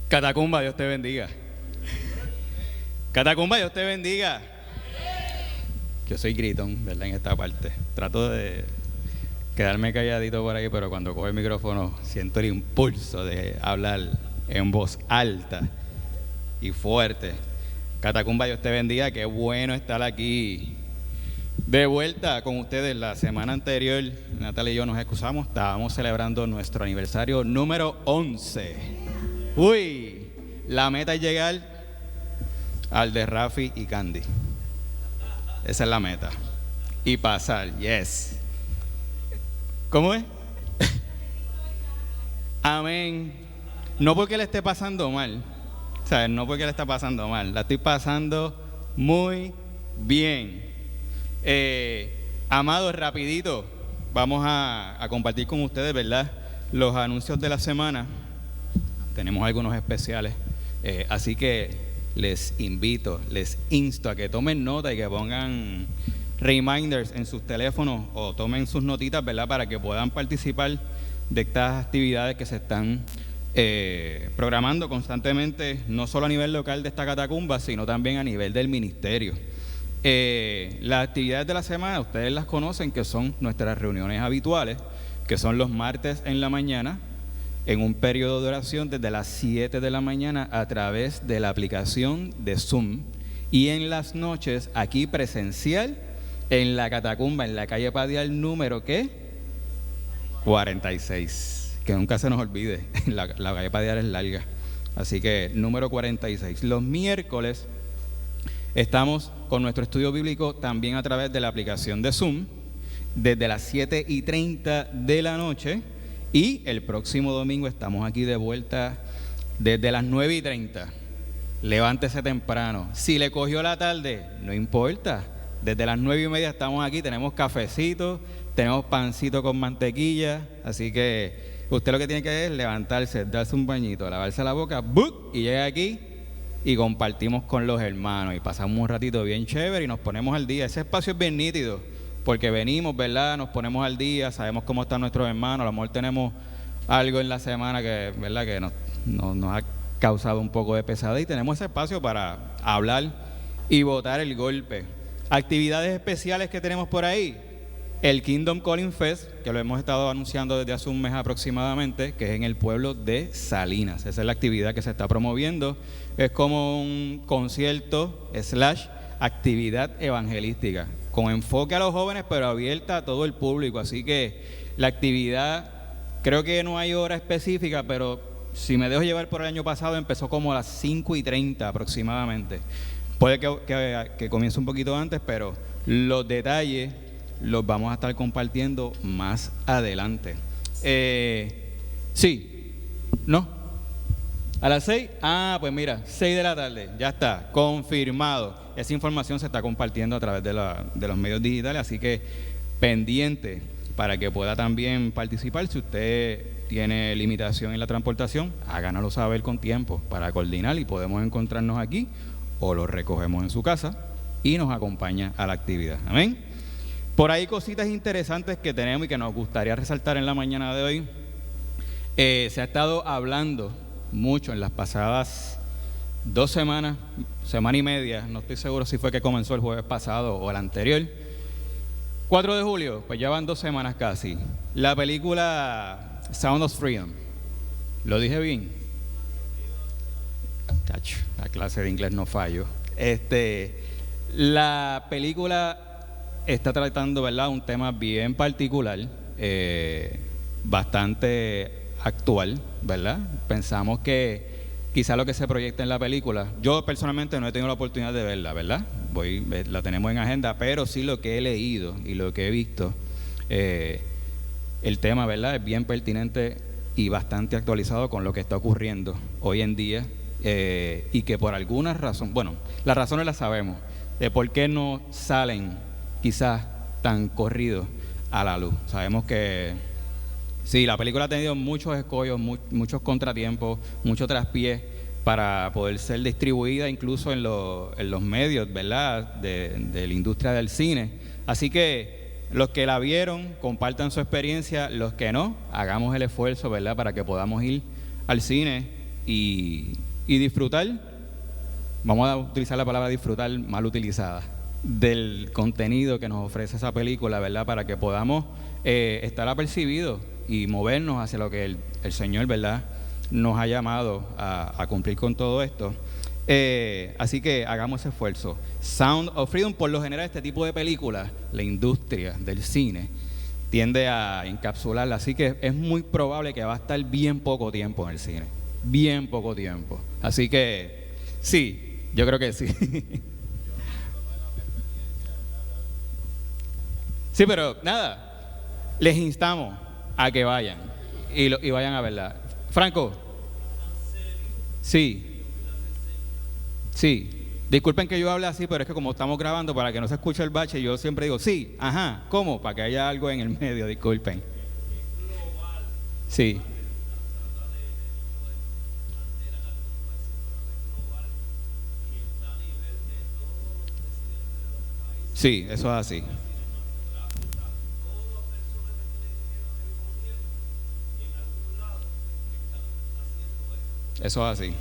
Catacumba, Dios te bendiga. Catacumba, Dios te bendiga. Yo soy gritón, ¿verdad? En esta parte. Trato de quedarme calladito por ahí, pero cuando cojo el micrófono siento el impulso de hablar en voz alta y fuerte. Catacumba, Dios te bendiga. Qué bueno estar aquí de vuelta con ustedes. La semana anterior, Natalia y yo nos excusamos. Estábamos celebrando nuestro aniversario número 11. Uy, la meta es llegar al de Rafi y Candy. Esa es la meta. Y pasar, yes. ¿Cómo es? Amén. No porque le esté pasando mal, ¿sabes? No porque le está pasando mal, la estoy pasando muy bien. Amados, rapidito, vamos a compartir con ustedes, ¿verdad? Los anuncios de la semana. Tenemos algunos especiales, así que les invito, les insto a que tomen nota y que pongan reminders en sus teléfonos o tomen sus notitas, ¿verdad? Para que puedan participar de estas actividades que se están programando constantemente, no solo a nivel local de esta catacumba, sino también a nivel del ministerio. Las actividades de la semana, ustedes las conocen, que son nuestras reuniones habituales, que son los martes en la mañana, en un periodo de oración desde las 7 de la mañana a través de la aplicación de Zoom, y en las noches aquí presencial en la catacumba, en la calle Padial número, ¿qué? 46, que nunca se nos olvide, la calle Padial es larga, así que número 46. Los miércoles estamos con nuestro estudio bíblico también a través de la aplicación de Zoom, desde las 7:30 de la noche, y el próximo domingo estamos aquí de vuelta desde las 9:30. Levántese temprano. Si le cogió la tarde, no importa. Desde las 9:30 estamos aquí, tenemos cafecito, tenemos pancito con mantequilla, así que usted lo que tiene que hacer es levantarse, darse un bañito, lavarse la boca, ¡buc! Y llega aquí y compartimos con los hermanos y pasamos un ratito bien chévere y nos ponemos al día. Ese espacio es bien nítido porque venimos, ¿verdad? Nos ponemos al día, sabemos cómo están nuestros hermanos, a lo mejor tenemos algo en la semana que, ¿verdad? Que nos ha causado un poco de pesadez y tenemos ese espacio para hablar y botar el golpe. Actividades especiales que tenemos por ahí, el Kingdom Calling Fest, que lo hemos estado anunciando desde hace un mes aproximadamente, que es en el pueblo de Salinas. Esa es la actividad que se está promoviendo. Es como un concierto / actividad evangelística, con enfoque a los jóvenes, pero abierta a todo el público. Así que la actividad, creo que no hay hora específica, pero si me dejo llevar por el año pasado, empezó como a las 5:30 aproximadamente. Puede que comience un poquito antes, pero los detalles los vamos a estar compartiendo más adelante. Sí, ¿no? ¿A las 6? Ah, pues mira, 6 de la tarde, ya está, confirmado. Esa información se está compartiendo a través de los medios digitales, así que pendiente para que pueda también participar. Si usted tiene limitación en la transportación, háganoslo saber con tiempo para coordinar y podemos encontrarnos aquí o lo recogemos en su casa y nos acompaña a la actividad. Amén. Por ahí cositas interesantes que tenemos y que nos gustaría resaltar en la mañana de hoy. Se ha estado hablando mucho en las pasadas 2 semanas, semana y media, no estoy seguro si fue que comenzó el jueves pasado o el anterior. 4 de julio, pues ya van 2 semanas casi. La película Sound of Freedom. ¿Lo dije bien? Tacho, la clase de inglés no fallo. La película está tratando, ¿verdad?, un tema bien particular, bastante actual, ¿verdad? Pensamos que quizá lo que se proyecta en la película, yo personalmente no he tenido la oportunidad de verla, ¿verdad? La tenemos en agenda, pero sí lo que he leído y lo que he visto, el tema, ¿verdad?, es bien pertinente y bastante actualizado con lo que está ocurriendo hoy en día, y que por alguna razón, bueno, las razones las sabemos, de por qué no salen quizás tan corridos a la luz. Sabemos que sí, la película ha tenido muchos escollos, muchos contratiempos, mucho traspié para poder ser distribuida incluso en los medios, ¿verdad?, de la industria del cine. Así que los que la vieron, compartan su experiencia. Los que no, hagamos el esfuerzo, ¿verdad?, para que podamos ir al cine y disfrutar, vamos a utilizar la palabra disfrutar mal utilizada, del contenido que nos ofrece esa película, ¿verdad? Para que podamos estar apercibidos y movernos hacia lo que el Señor, ¿verdad?, nos ha llamado a cumplir con todo esto. Así que hagamos ese esfuerzo. Sound of Freedom, por lo general, este tipo de películas, la industria del cine tiende a encapsularla, así que es muy probable que va a estar bien poco tiempo en el cine, bien poco tiempo. Así que sí, yo creo que sí. Sí, pero nada, les instamos a que vayan y vayan a verla. Franco, sí, sí. Disculpen que yo hable así, pero es que como estamos grabando, para que no se escuche el bache, yo siempre digo, sí, ajá, ¿cómo? Para que haya algo en el medio, disculpen. Sí. Sí, eso es así. Eso es así.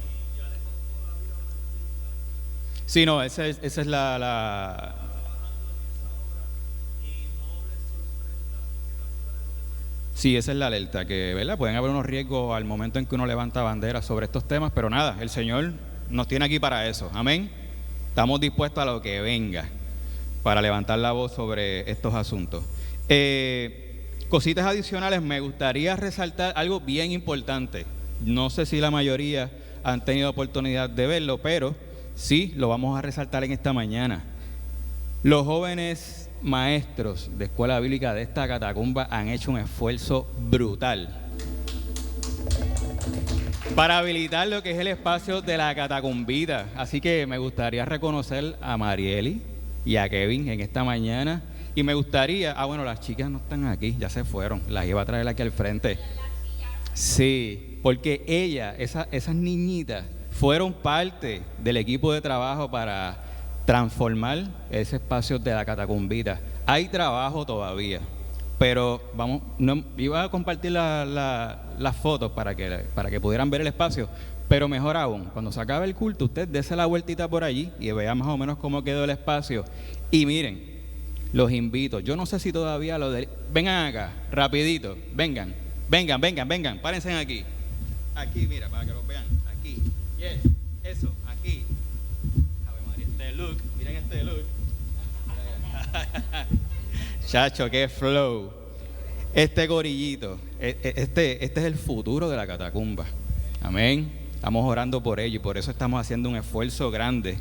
Sí, no, esa es sí, esa es la alerta, que, ¿verdad?, pueden haber unos riesgos al momento en que uno levanta bandera sobre estos temas, pero nada, el Señor nos tiene aquí para eso, amén. Estamos dispuestos a lo que venga para levantar la voz sobre estos asuntos. Cositas adicionales, me gustaría resaltar algo bien importante. No sé si la mayoría han tenido oportunidad de verlo, pero sí lo vamos a resaltar en esta mañana. Los jóvenes maestros de escuela bíblica de esta catacumba han hecho un esfuerzo brutal para habilitar lo que es el espacio de la catacumbita. Así que me gustaría reconocer a Marieli y a Kevin en esta mañana. Y me gustaría, bueno, las chicas no están aquí, ya se fueron, las iba a traer aquí al frente. Sí, porque esas niñitas fueron parte del equipo de trabajo para transformar ese espacio de la catacumbita. Hay trabajo todavía, pero vamos, no, iba a compartir las fotos para que pudieran ver el espacio, pero mejor aún, cuando se acabe el culto, usted dése la vueltita por allí y vea más o menos cómo quedó el espacio. Y miren, los invito, yo no sé si todavía vengan acá, rapidito, vengan, párense aquí. Aquí, mira, para que los vean, aquí, yes, eso, aquí. A ver, María, este look, miren este look. Chacho, qué flow. Este gorillito, este es el futuro de la catacumba. Amén. Estamos orando por ello y por eso estamos haciendo un esfuerzo grande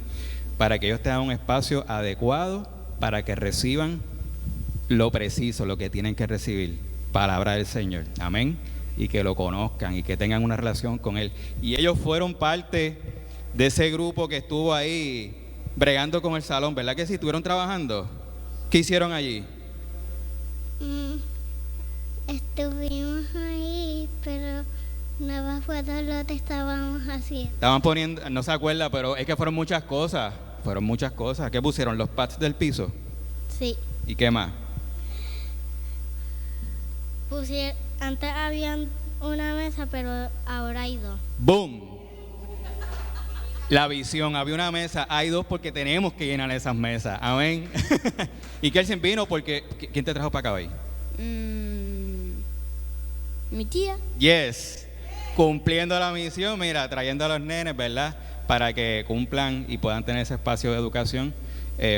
para que ellos tengan un espacio adecuado para que reciban lo preciso, lo que tienen que recibir, palabra del Señor. Amén. Y que lo conozcan y que tengan una relación con Él. Y ellos fueron parte de ese grupo que estuvo ahí bregando con el salón, ¿verdad que sí? ¿Estuvieron trabajando? ¿Qué hicieron allí? Estuvimos ahí, pero no me acuerdo lo que estábamos haciendo. Estaban poniendo, no se acuerda, pero es que fueron muchas cosas. ¿Qué pusieron? ¿Los pads del piso? Sí. ¿Y qué más? Antes había una mesa, pero ahora hay dos. ¡Boom! La visión, había una mesa, hay dos porque tenemos que llenar esas mesas. Amén. Y Kelsen vino porque, ¿quién te trajo para acá hoy? Mi tía. Yes. Cumpliendo la misión, mira, trayendo a los nenes, ¿verdad?, para que cumplan y puedan tener ese espacio de educación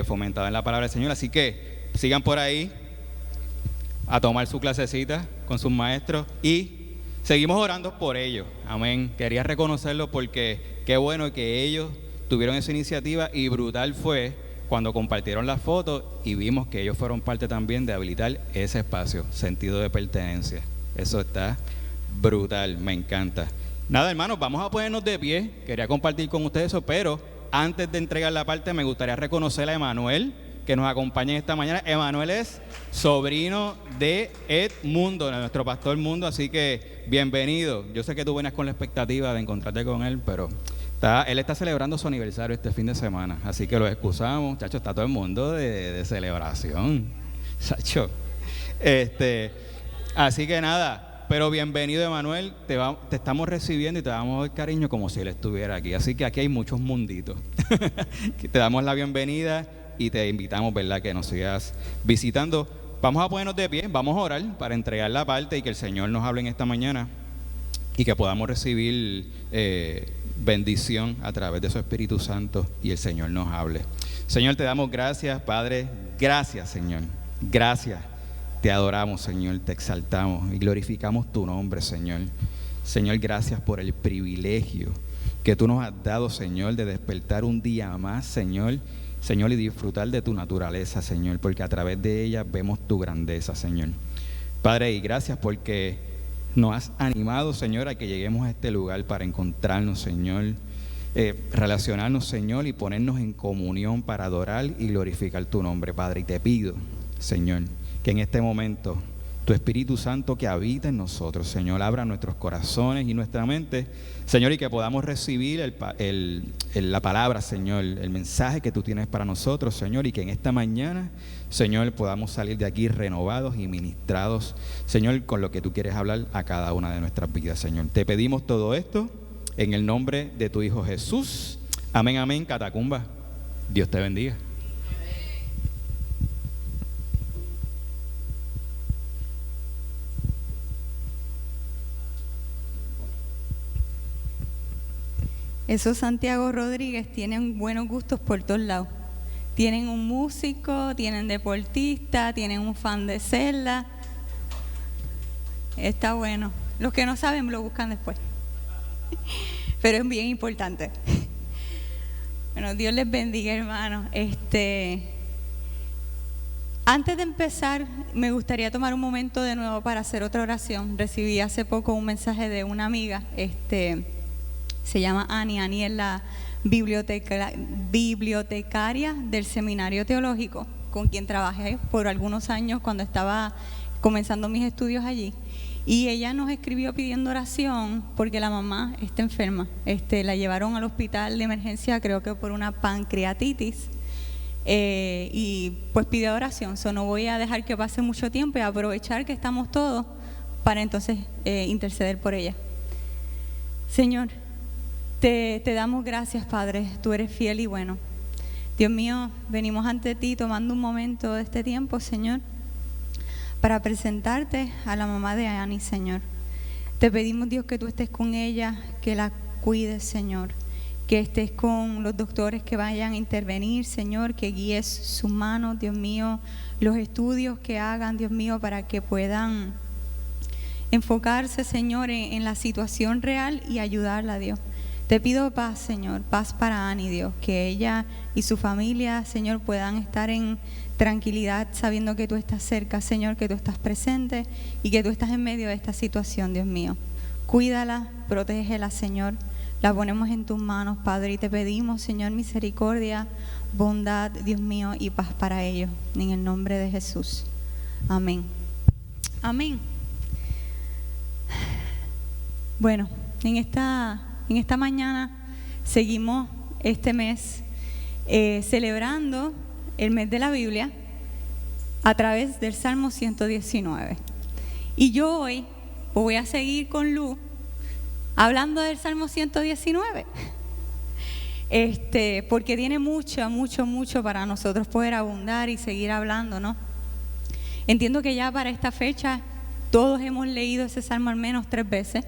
fomentado en la palabra del Señor. Así que sigan por ahí a tomar su clasecita con sus maestros y seguimos orando por ellos. Amén. Quería reconocerlo porque qué bueno que ellos tuvieron esa iniciativa y brutal fue cuando compartieron las fotos y vimos que ellos fueron parte también de habilitar ese espacio, sentido de pertenencia. Eso está brutal, me encanta. Nada, hermanos, vamos a ponernos de pie. Quería compartir con ustedes eso, pero antes de entregar la parte me gustaría reconocer a Emanuel, que nos acompaña esta mañana. Emanuel es sobrino de Edmundo, de nuestro pastor Mundo, así que bienvenido. Yo sé que tú venías con la expectativa de encontrarte con él, pero él está celebrando su aniversario este fin de semana, así que lo excusamos. Chacho, está todo el mundo de celebración. Chacho. Así que nada, pero bienvenido, Emanuel. Te estamos recibiendo y te damos el cariño como si él estuviera aquí. Así que aquí hay muchos munditos. Te damos la bienvenida y te invitamos, ¿verdad?, que nos sigas visitando. Vamos a ponernos de pie, vamos a orar para entregar la parte y que el Señor nos hable en esta mañana y que podamos recibir bendición a través de su Espíritu Santo y el Señor nos hable. Señor, te damos gracias, Padre. Gracias, Señor. Gracias. Te adoramos, Señor, te exaltamos y glorificamos tu nombre, Señor. Señor, gracias por el privilegio que tú nos has dado, Señor, de despertar un día más, Señor, y disfrutar de tu naturaleza, Señor, porque a través de ella vemos tu grandeza, Señor. Padre, y gracias porque nos has animado, Señor, a que lleguemos a este lugar para encontrarnos, Señor, relacionarnos, Señor, y ponernos en comunión para adorar y glorificar tu nombre, Padre. Y te pido, Señor, que en este momento tu Espíritu Santo que habita en nosotros, Señor, abra nuestros corazones y nuestra mente, Señor, y que podamos recibir la palabra, Señor, el mensaje que tú tienes para nosotros, Señor, y que en esta mañana, Señor, podamos salir de aquí renovados y ministrados, Señor, con lo que tú quieres hablar a cada una de nuestras vidas, Señor. Te pedimos todo esto en el nombre de tu Hijo Jesús. Amén, amén, Catacumba. Dios te bendiga. Esos Santiago Rodríguez tienen buenos gustos por todos lados. Tienen un músico, tienen deportista, tienen un fan de Zelda. Está bueno. Los que no saben lo buscan después. Pero es bien importante. Bueno, Dios les bendiga, hermanos. Antes de empezar, me gustaría tomar un momento de nuevo para hacer otra oración. Recibí hace poco un mensaje de una amiga, se llama Ani. Ani es la bibliotecaria del Seminario Teológico, con quien trabajé por algunos años cuando estaba comenzando mis estudios allí. Y ella nos escribió pidiendo oración porque la mamá está enferma. La llevaron al hospital de emergencia, creo que por una pancreatitis. Y pues pidió oración. No voy a dejar que pase mucho tiempo y aprovechar que estamos todos para entonces interceder por ella. Señor, te damos gracias, Padre. Tú eres fiel y bueno. Dios mío, venimos ante ti tomando un momento de este tiempo, Señor, para presentarte a la mamá de Ani, Señor. Te pedimos, Dios, que tú estés con ella, que la cuides, Señor, que estés con los doctores que vayan a intervenir, Señor, que guíes sus manos, Dios mío, los estudios que hagan, Dios mío, para que puedan enfocarse, Señor, en la situación real y ayudarla, Dios. Te pido paz, Señor, paz para Ani, Dios, que ella y su familia, Señor, puedan estar en tranquilidad sabiendo que tú estás cerca, Señor, que tú estás presente y que tú estás en medio de esta situación, Dios mío. Cuídala, protégela, Señor. La ponemos en tus manos, Padre, y te pedimos, Señor, misericordia, bondad, Dios mío, y paz para ellos. En el nombre de Jesús. Amén. Amén. Bueno, en esta mañana seguimos este mes celebrando el mes de la Biblia a través del Salmo 119. Y yo hoy voy a seguir con Lu hablando del Salmo 119, porque tiene mucho para nosotros poder abundar y seguir hablando, ¿no? Entiendo que ya para esta fecha todos hemos leído ese Salmo al menos 3 veces,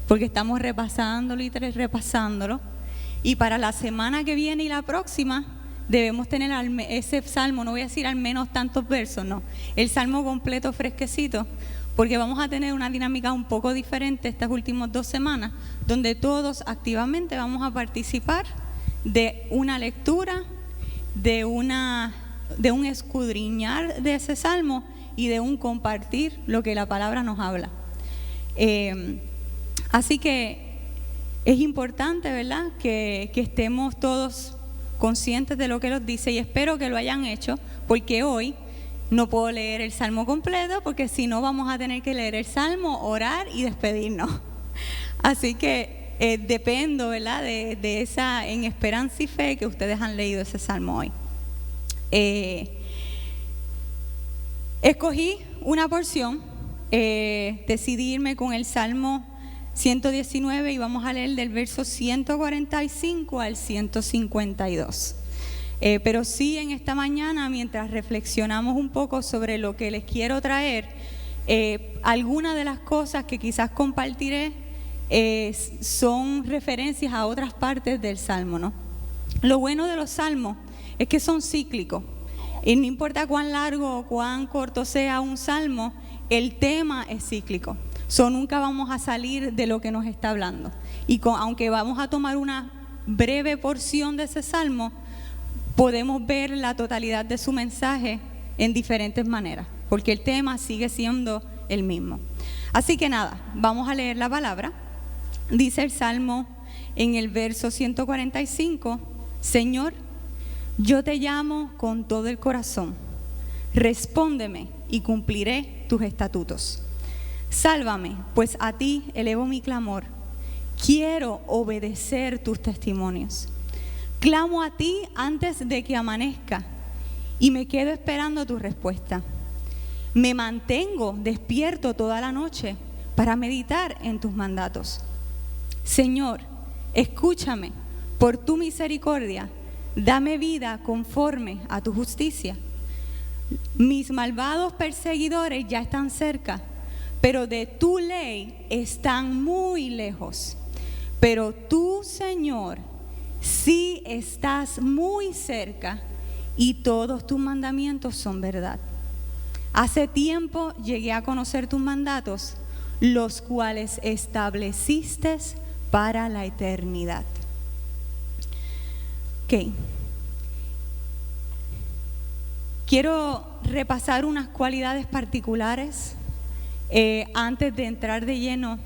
porque estamos repasándolo y repasándolo. Y para la semana que viene y la próxima debemos tener ese salmo, no voy a decir al menos tantos versos, no, el salmo completo fresquecito, porque vamos a tener una dinámica un poco diferente estas últimas 2 semanas, donde todos activamente vamos a participar de una lectura, de un escudriñar de ese salmo y de un compartir lo que la palabra nos habla. Así que es importante, ¿verdad?, que estemos todos conscientes de lo que nos dice, y espero que lo hayan hecho, porque hoy no puedo leer el salmo completo, porque si no vamos a tener que leer el salmo, orar y despedirnos. Así que dependo, ¿verdad?, de esa en esperanza y fe que ustedes han leído ese salmo hoy. Escogí una porción decidí irme con el Salmo 119 y vamos a leer del verso 145 al 152. Pero sí, en esta mañana, mientras reflexionamos un poco sobre lo que les quiero traer, algunas de las cosas que quizás compartiré son referencias a otras partes del Salmo, ¿no? Lo bueno de los salmos es que son cíclicos. Y no importa cuán largo o cuán corto sea un salmo, el tema es cíclico. Nunca vamos a salir de lo que nos está hablando. Y aunque vamos a tomar una breve porción de ese salmo, podemos ver la totalidad de su mensaje en diferentes maneras, porque el tema sigue siendo el mismo. Así que nada, vamos a leer la palabra. Dice el Salmo en el verso 145, Señor, yo te llamo con todo el corazón, respóndeme y cumpliré tus estatutos. Sálvame, pues a ti elevo mi clamor, quiero obedecer tus testimonios. Clamo a ti antes de que amanezca y me quedo esperando tu respuesta. Me mantengo despierto toda la noche para meditar en tus mandatos. Señor, escúchame, por tu misericordia, dame vida conforme a tu justicia. Mis malvados perseguidores ya están cerca, pero de tu ley están muy lejos. Pero tú, Señor, sí estás muy cerca y todos tus mandamientos son verdad. Hace tiempo llegué a conocer tus mandatos, los cuales estableciste para la eternidad. Ok. Quiero repasar unas cualidades particulares antes de entrar de lleno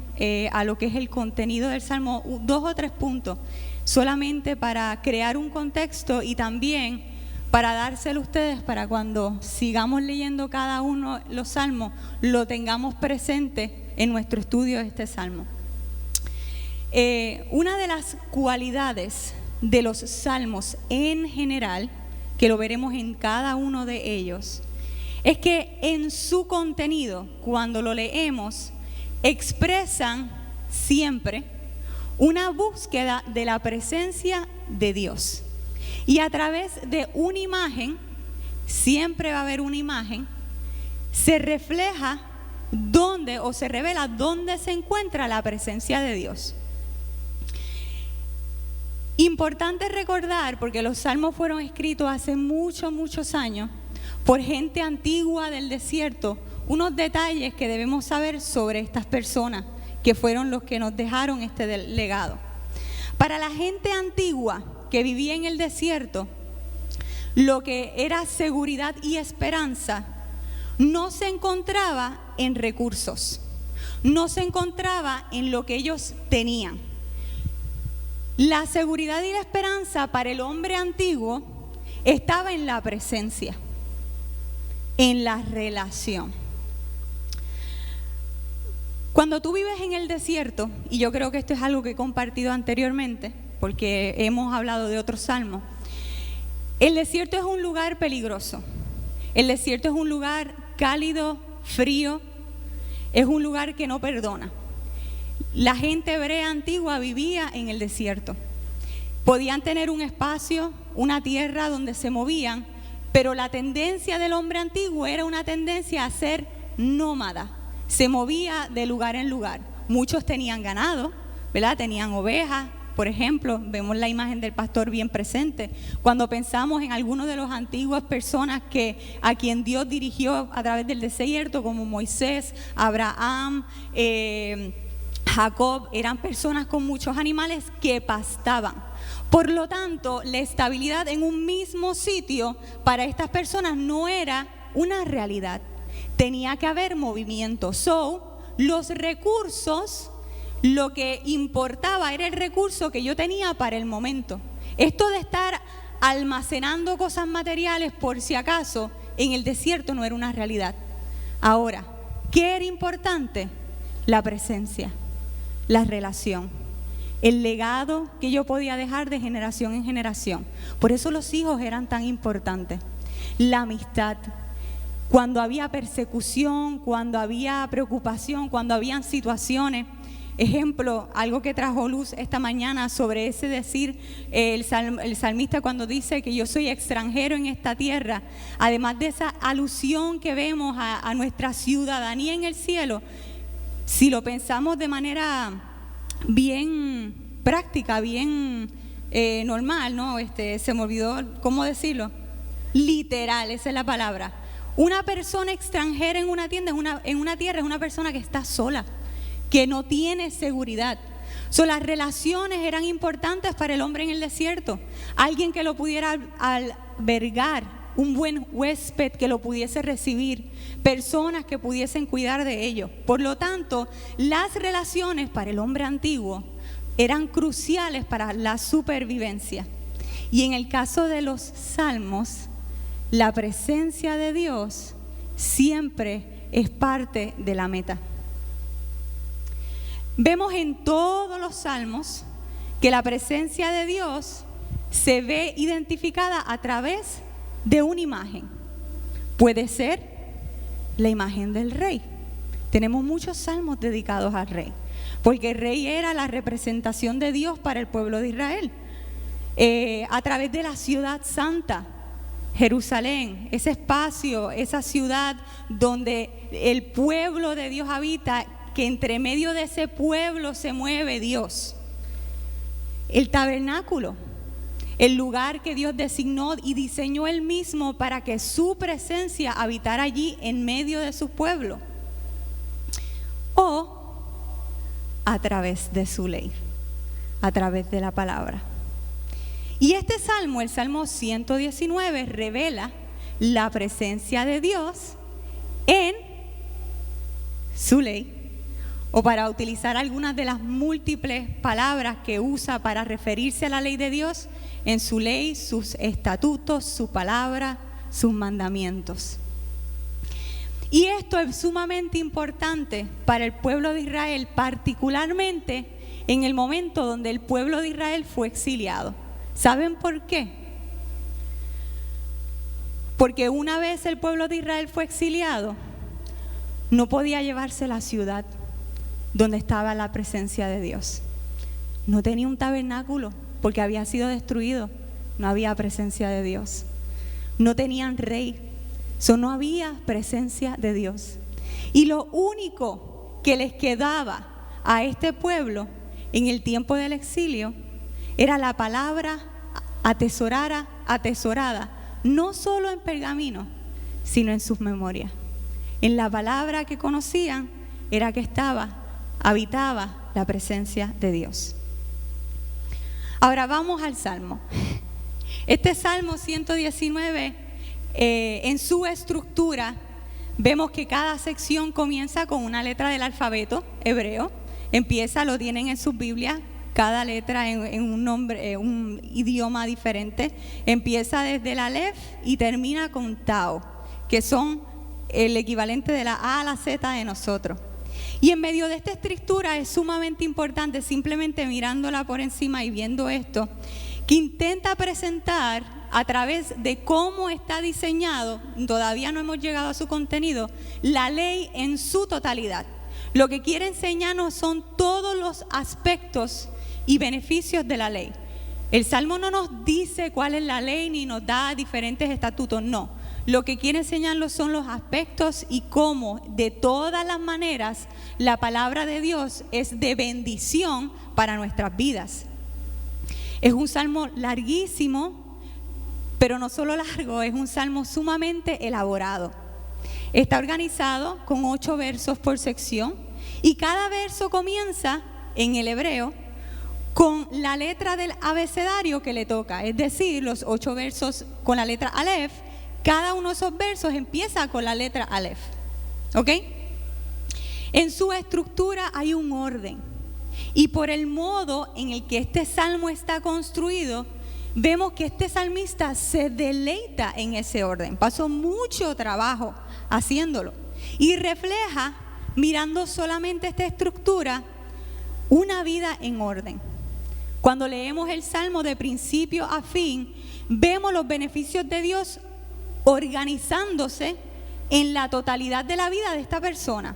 a lo que es el contenido del Salmo, 2 o 3 puntos, solamente para crear un contexto y también para dárselo a ustedes para cuando sigamos leyendo cada uno los salmos, lo tengamos presente en nuestro estudio de este salmo. Una de las cualidades de los salmos en general, que lo veremos en cada uno de ellos, es que en su contenido, cuando lo leemos, expresan siempre una búsqueda de la presencia de Dios. Y a través de una imagen, siempre va a haber una imagen, se refleja dónde o se revela dónde se encuentra la presencia de Dios. Importante recordar, porque los salmos fueron escritos hace muchos años por gente antigua del desierto, unos detalles que debemos saber sobre estas personas que fueron los que nos dejaron este legado. Para la gente antigua que vivía en el desierto, lo que era seguridad y esperanza no se encontraba en recursos, no se encontraba en lo que ellos tenían. La seguridad y la esperanza para el hombre antiguo estaba en la presencia, en la relación. Cuando tú vives en el desierto, y yo creo que esto es algo que he compartido anteriormente, porque hemos hablado de otros salmos, el desierto es un lugar peligroso. El desierto es un lugar cálido, frío, es un lugar que no perdona. La gente hebrea antigua vivía en el desierto. Podían tener un espacio, una tierra donde se movían, pero la tendencia del hombre antiguo era una tendencia a ser nómada. Se movía de lugar en lugar. Muchos tenían ganado, ¿verdad? Tenían ovejas, por ejemplo. Vemos la imagen del pastor bien presente. Cuando pensamos en algunos de los antiguas personas a quien Dios dirigió a través del desierto, como Moisés, Abraham, Jacob, eran personas con muchos animales que pastaban. Por lo tanto, la estabilidad en un mismo sitio para estas personas no era una realidad. Tenía que haber movimiento. Los recursos, lo que importaba era el recurso que yo tenía para el momento. Esto de estar almacenando cosas materiales por si acaso en el desierto no era una realidad. Ahora, ¿qué era importante? La presencia, la relación, el legado que yo podía dejar de generación en generación. Por eso los hijos eran tan importantes. La amistad. cuando había persecución, cuando había preocupación, cuando habían situaciones. Ejemplo, algo que trajo luz esta mañana sobre ese decir, el salmista cuando dice que yo soy extranjero en esta tierra, además de esa alusión que vemos a nuestra ciudadanía en el cielo, si lo pensamos de manera bien práctica, bien normal, ¿no? Se me olvidó cómo decirlo, literal, esa es la palabra. Una persona extranjera en una tierra es una persona que está sola, que no tiene seguridad. Las relaciones eran importantes para el hombre en el desierto. Alguien que lo pudiera albergar, un buen huésped que lo pudiese recibir, personas que pudiesen cuidar de ello. Por lo tanto, las relaciones para el hombre antiguo eran cruciales para la supervivencia. Y en el caso de los salmos, la presencia de Dios siempre es parte de la meta. Vemos en todos los salmos que la presencia de Dios se ve identificada a través de una imagen. Puede ser la imagen del rey. Tenemos muchos salmos dedicados al rey, porque el rey era la representación de Dios para el pueblo de Israel. A través de la ciudad santa, Jerusalén, ese espacio, esa ciudad donde el pueblo de Dios habita, que entre medio de ese pueblo se mueve Dios. El tabernáculo, el lugar que Dios designó y diseñó Él mismo para que su presencia habitara allí en medio de su pueblo. O a través de su ley, a través de la palabra. Y este salmo, el Salmo 119, revela la presencia de Dios en su ley, o para utilizar algunas de las múltiples palabras que usa para referirse a la ley de Dios, en su ley, sus estatutos, su palabra, sus mandamientos. Y esto es sumamente importante para el pueblo de Israel, particularmente en el momento donde el pueblo de Israel fue exiliado. ¿Saben por qué? Porque una vez el pueblo de Israel fue exiliado, no podía llevarse la ciudad donde estaba la presencia de Dios. No tenía un tabernáculo porque había sido destruido. No había presencia de Dios. No tenían rey. No había presencia de Dios. Y lo único que les quedaba a este pueblo en el tiempo del exilio era la palabra atesorada, no solo en pergamino, sino en sus memorias. En la palabra que conocían era que habitaba la presencia de Dios. Ahora vamos al Salmo. Este Salmo 119, en su estructura, vemos que cada sección comienza con una letra del alfabeto hebreo. Lo tienen en sus Biblias, cada letra en un nombre, un idioma diferente. Empieza desde el Aleph y termina con Tau, que son el equivalente de la A a la Z de nosotros. Y en medio de esta estructura es sumamente importante, simplemente mirándola por encima y viendo esto, que intenta presentar a través de cómo está diseñado, todavía no hemos llegado a su contenido, la ley en su totalidad. Lo que quiere enseñarnos son todos los aspectos y beneficios de la ley. El Salmo no nos dice cuál es la ley ni nos da diferentes estatutos, no. Lo que quiere enseñarnos son los aspectos y cómo de todas las maneras la palabra de Dios es de bendición para nuestras vidas. Es un salmo larguísimo, pero no solo largo, es un salmo sumamente elaborado. Está organizado con 8 versos por sección y cada verso comienza en el hebreo con la letra del abecedario que le toca, es decir, los 8 versos con la letra Aleph. Cada uno de esos versos empieza con la letra Aleph, ¿ok? En su estructura hay un orden y por el modo en el que este salmo está construido, vemos que este salmista se deleita en ese orden. Pasó mucho trabajo haciéndolo y refleja, mirando solamente esta estructura, una vida en orden. Cuando leemos el salmo de principio a fin, vemos los beneficios de Dios organizándose en la totalidad de la vida de esta persona.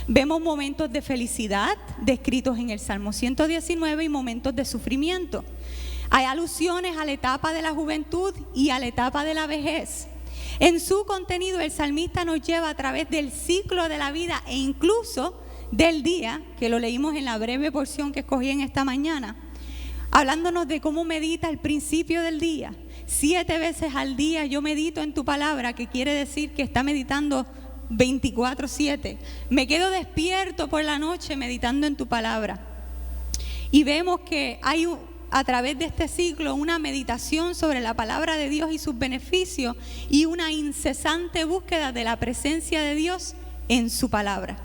Vemos momentos de felicidad descritos en el Salmo 119 y momentos de sufrimiento. Hay alusiones a la etapa de la juventud y a la etapa de la vejez. En su contenido, el salmista nos lleva a través del ciclo de la vida e incluso del día, que lo leímos en la breve porción que escogí en esta mañana, hablándonos de cómo medita el principio del día. 7 veces al día yo medito en tu palabra, que quiere decir que está meditando 24/7. Me quedo despierto por la noche meditando en tu palabra. Y vemos que hay a través de este ciclo una meditación sobre la palabra de Dios y sus beneficios y una incesante búsqueda de la presencia de Dios en su palabra.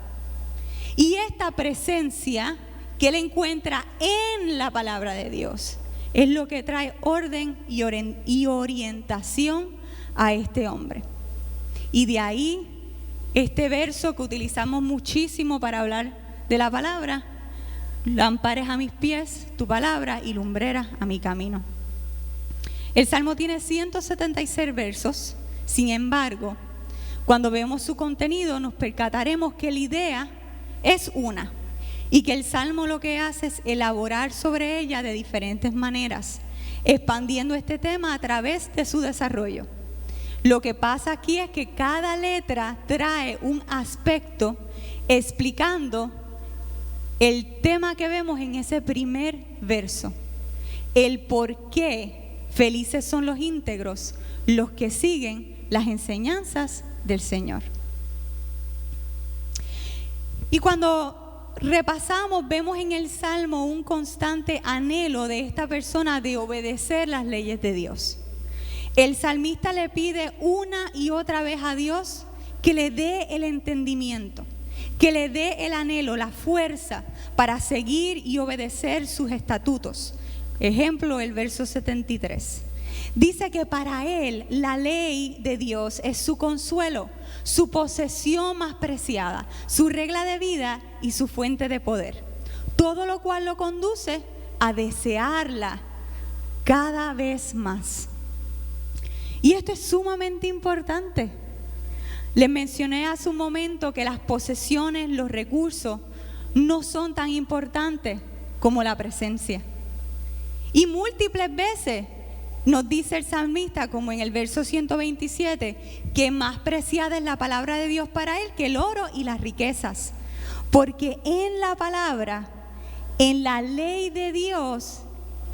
Y esta presencia que él encuentra en la palabra de Dios es lo que trae orden y orientación a este hombre. Y de ahí este verso que utilizamos muchísimo para hablar de la palabra: lámparas a mis pies, tu palabra, y lumbreras a mi camino. El Salmo tiene 176 versos. Sin embargo, cuando vemos su contenido, nos percataremos que la idea es una, y que el Salmo lo que hace es elaborar sobre ella de diferentes maneras, expandiendo este tema a través de su desarrollo. Lo que pasa aquí es que cada letra trae un aspecto explicando el tema que vemos en ese primer verso, el por qué felices son los íntegros, los que siguen las enseñanzas del Señor. Y cuando repasamos, vemos en el Salmo un constante anhelo de esta persona de obedecer las leyes de Dios. El salmista le pide una y otra vez a Dios que le dé el entendimiento, que le dé el anhelo, la fuerza para seguir y obedecer sus estatutos. Ejemplo, el verso 73. Dice que para él la ley de Dios es su consuelo, su posesión más preciada, su regla de vida y su fuente de poder. Todo lo cual lo conduce a desearla cada vez más. Y esto es sumamente importante. Les mencioné hace un momento que las posesiones, los recursos, no son tan importantes como la presencia. Y múltiples veces nos dice el salmista, como en el verso 127, que más preciada es la palabra de Dios para él que el oro y las riquezas. Porque en la palabra, en la ley de Dios,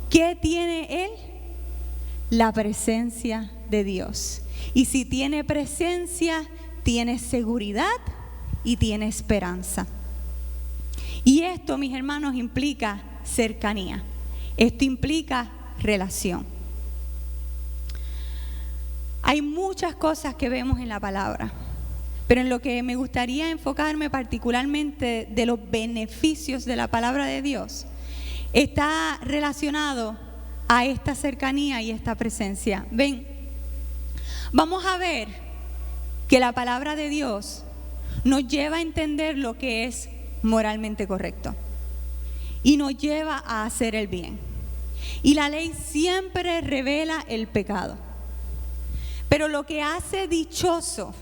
¿qué tiene él? La presencia de Dios. Y si tiene presencia, tiene seguridad y tiene esperanza. Y esto, mis hermanos, implica cercanía. Esto implica relación. Hay muchas cosas que vemos en la palabra, pero en lo que me gustaría enfocarme particularmente de los beneficios de la palabra de Dios está relacionado a esta cercanía y esta presencia. Ven, vamos a ver que la palabra de Dios nos lleva a entender lo que es moralmente correcto y nos lleva a hacer el bien. Y la ley siempre revela el pecado. Pero lo que hace dichoso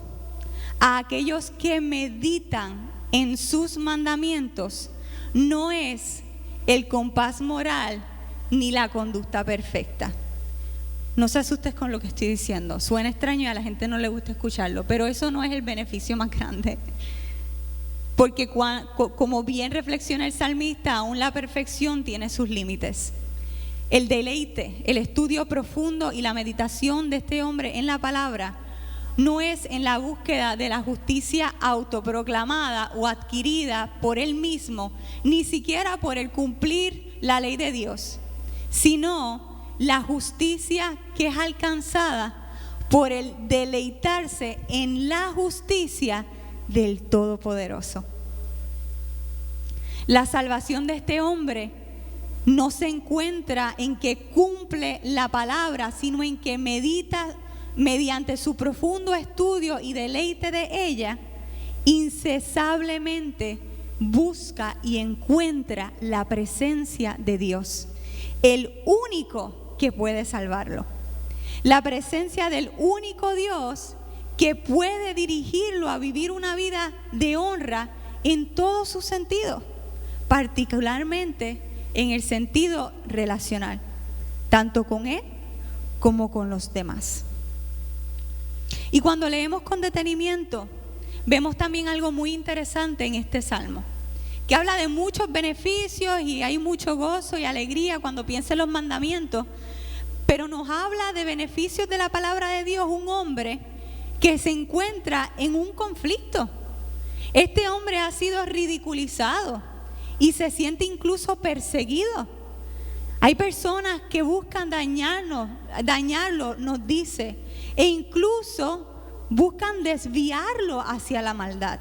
a aquellos que meditan en sus mandamientos no es el compás moral ni la conducta perfecta. No se asustes con lo que estoy diciendo. Suena extraño y a la gente no le gusta escucharlo, pero eso no es el beneficio más grande. Porque como bien reflexiona el salmista, aún la perfección tiene sus límites. El deleite, el estudio profundo y la meditación de este hombre en la palabra no es en la búsqueda de la justicia autoproclamada o adquirida por él mismo, ni siquiera por el cumplir la ley de Dios, sino la justicia que es alcanzada por el deleitarse en la justicia del Todopoderoso. La salvación de este hombre no se encuentra en que cumple la palabra, sino en que medita mediante su profundo estudio y deleite de ella, incesablemente busca y encuentra la presencia de Dios, el único que puede salvarlo. La presencia del único Dios que puede dirigirlo a vivir una vida de honra en todos sus sentidos, particularmente en el sentido relacional, tanto con Él como con los demás. Y cuando leemos con detenimiento, vemos también algo muy interesante en este salmo, que habla de muchos beneficios y hay mucho gozo y alegría cuando piensa en los mandamientos, pero nos habla de beneficios de la palabra de Dios, un hombre que se encuentra en un conflicto. Este hombre ha sido ridiculizado y se siente incluso perseguido. Hay personas que buscan dañarlo, nos dice, e incluso buscan desviarlo hacia la maldad.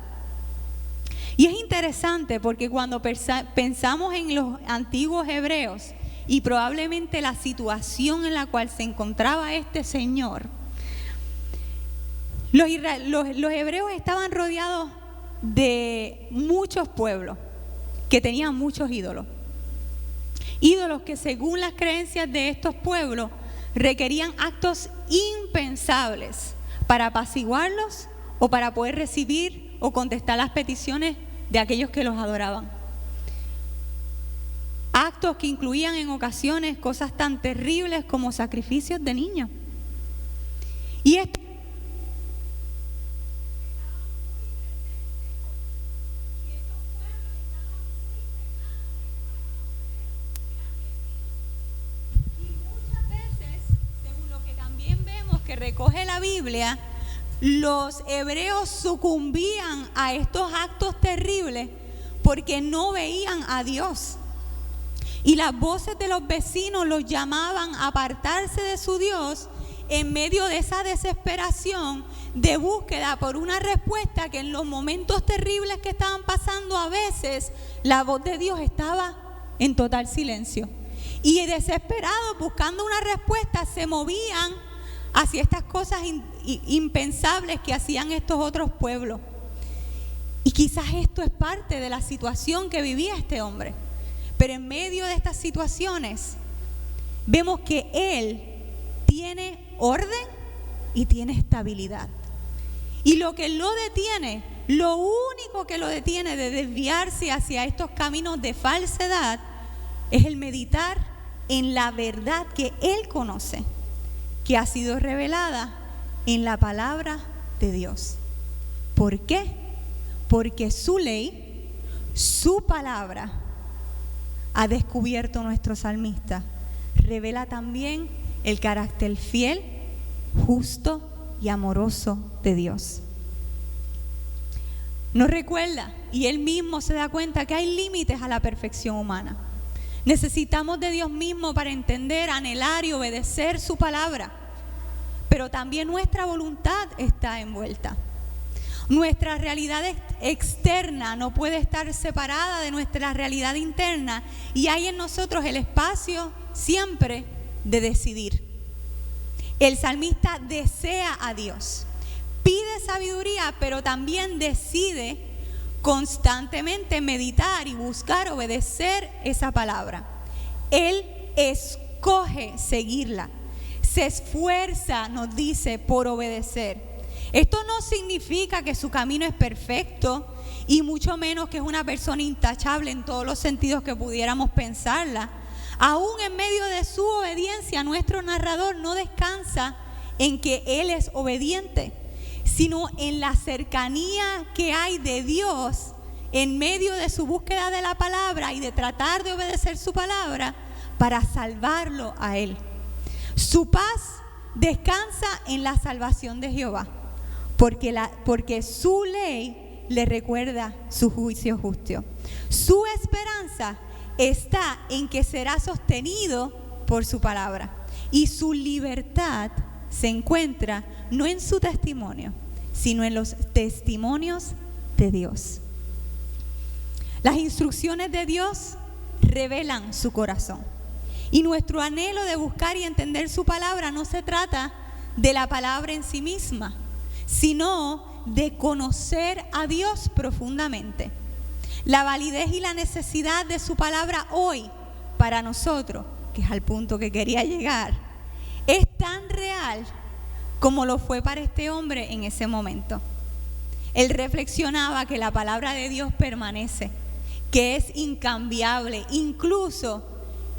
Y es interesante porque cuando pensamos en los antiguos hebreos y probablemente la situación en la cual se encontraba este señor, los hebreos estaban rodeados de muchos pueblos que tenían muchos ídolos. Ídolos que según las creencias de estos pueblos requerían actos impensables para apaciguarlos o para poder recibir o contestar las peticiones de aquellos que los adoraban. Actos que incluían en ocasiones cosas tan terribles como sacrificios de niños. Y esto que recoge la Biblia, los hebreos sucumbían a estos actos terribles porque no veían a Dios. Y las voces de los vecinos los llamaban a apartarse de su Dios en medio de esa desesperación de búsqueda por una respuesta que en los momentos terribles que estaban pasando a veces la voz de Dios estaba en total silencio. Y desesperados buscando una respuesta se movían hacia estas cosas impensables que hacían estos otros pueblos. Y quizás esto es parte de la situación que vivía este hombre. Pero en medio de estas situaciones, vemos que él tiene orden y tiene estabilidad. Y lo que lo detiene, lo único que lo detiene de desviarse hacia estos caminos de falsedad, es el meditar en la verdad que él conoce, que ha sido revelada en la palabra de Dios. ¿Por qué? Porque su ley, su palabra, ha descubierto nuestro salmista, revela también el carácter fiel, justo y amoroso de Dios. Nos recuerda, y él mismo se da cuenta que hay límites a la perfección humana. Necesitamos de Dios mismo para entender, anhelar y obedecer su palabra. Pero también nuestra voluntad está envuelta. Nuestra realidad externa no puede estar separada de nuestra realidad interna y hay en nosotros el espacio siempre de decidir. El salmista desea a Dios, pide sabiduría, pero también decide constantemente meditar y buscar obedecer esa palabra. Él escoge seguirla, se esfuerza, nos dice, por obedecer. Esto no significa que su camino es perfecto y mucho menos que es una persona intachable en todos los sentidos que pudiéramos pensarla. Aún en medio de su obediencia, nuestro narrador no descansa en que él es obediente, sino en la cercanía que hay de Dios en medio de su búsqueda de la palabra y de tratar de obedecer su palabra para salvarlo a él. Su paz descansa en la salvación de Jehová, porque su ley le recuerda su juicio justo. Su esperanza está en que será sostenido por su palabra y su libertad se encuentra no en su testimonio, sino en los testimonios de Dios. Las instrucciones de Dios revelan su corazón. Y nuestro anhelo de buscar y entender su palabra no se trata de la palabra en sí misma, sino de conocer a Dios profundamente. La validez y la necesidad de su palabra hoy para nosotros, que es al punto que quería llegar, es tan real como lo fue para este hombre en ese momento. Él reflexionaba que la palabra de Dios permanece, que es incambiable, incluso